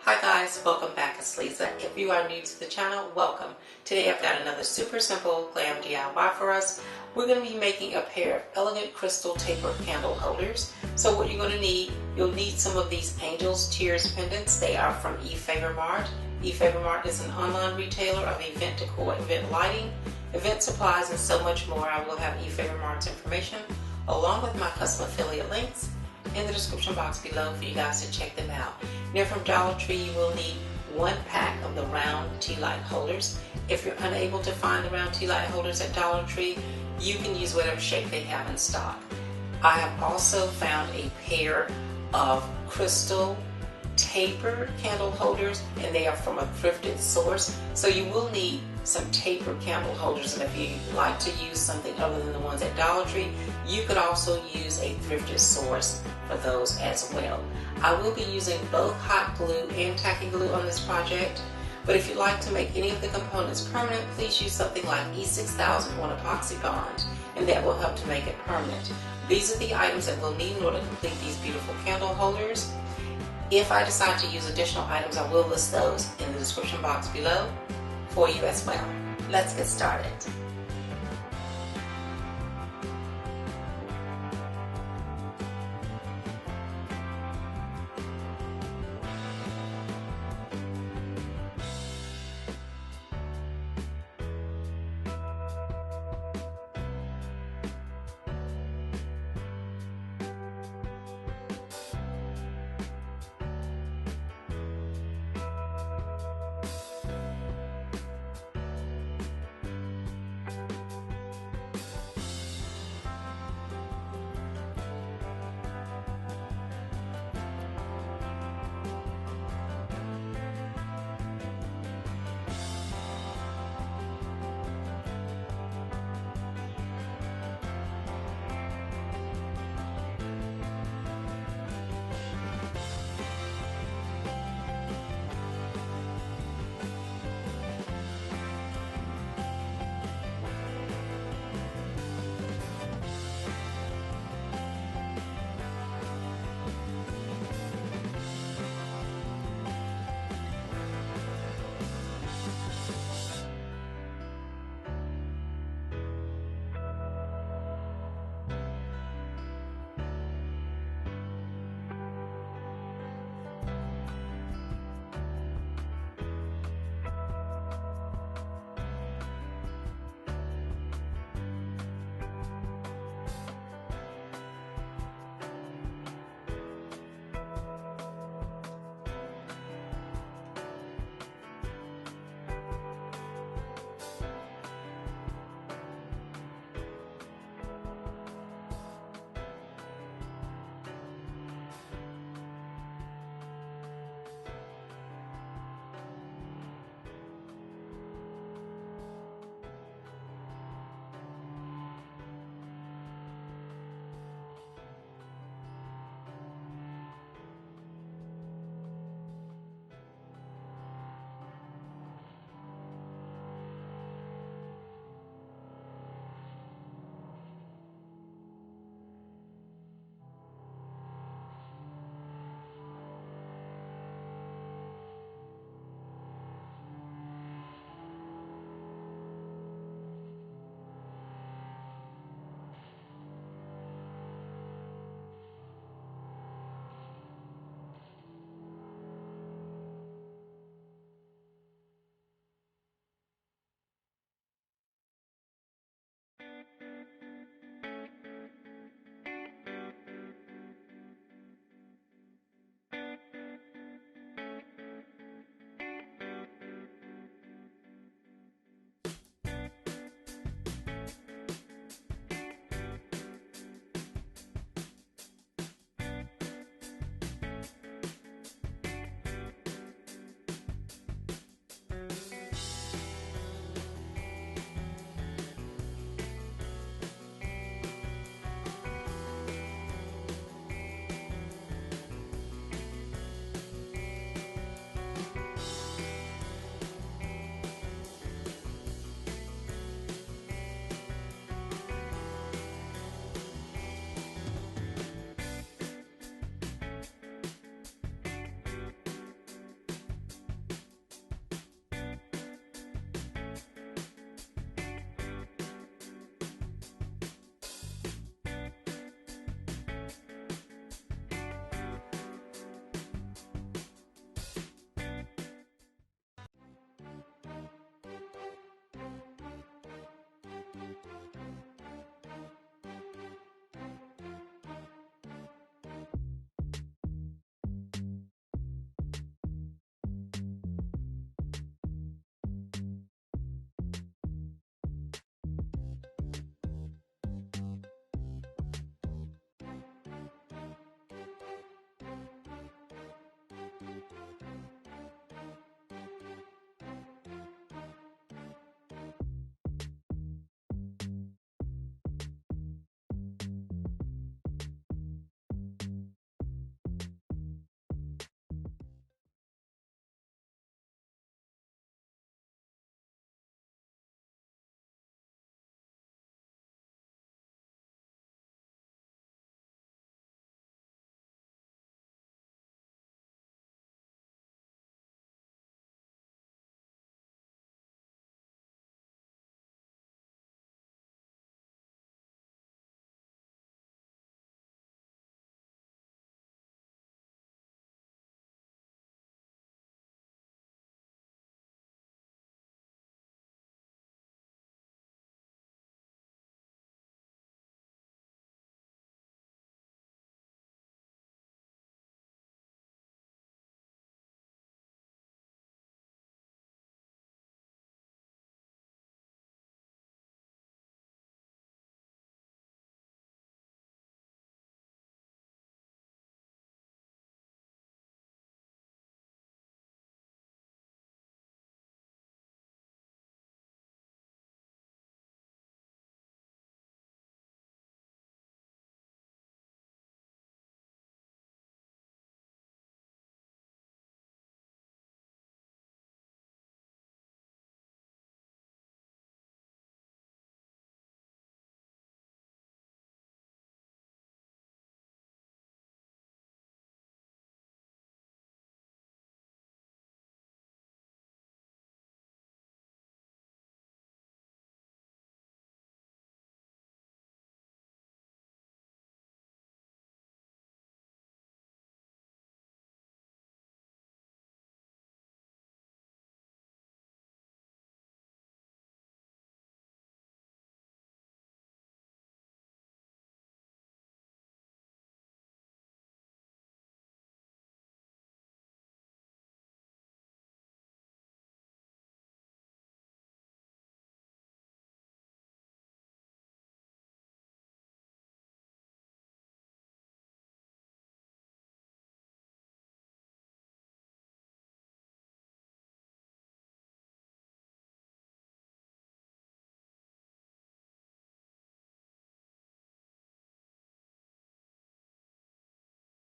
Hi guys, welcome back. It's Lisa. If you are new to the channel, welcome. Today I've got another super simple glam DIY for us. We're going to be making a pair of elegant crystal taper candle holders. So what you're going to need, you'll need some of these Angels Tears pendants. They are from Efavormart. Efavormart is an online retailer of event decor, event lighting, event supplies, and so much more. I will have Efavormart's information along with my custom affiliate links in the description box below for you guys to check them out. Now from Dollar Tree you will need one pack of the round Tealight holders. If you're unable to find the round Tealight holders at Dollar Tree, you can use whatever shape they have in stock. I have also found a pair of crystal taper candle holders, and they are from a thrifted source. So you will need some taper candle holders, and if you like to use something other than the ones at Dollar Tree, you could also use a thrifted source for those as well. I will be using both hot glue and tacky glue on this project, but if you'd like to make any of the components permanent, please use something like E6000 or an epoxy bond, and that will help to make it permanent. These are the items that we'll need in order to complete these beautiful candle holders. If I decide to use additional items, I will list those in the description box below for you as well. Let's get started.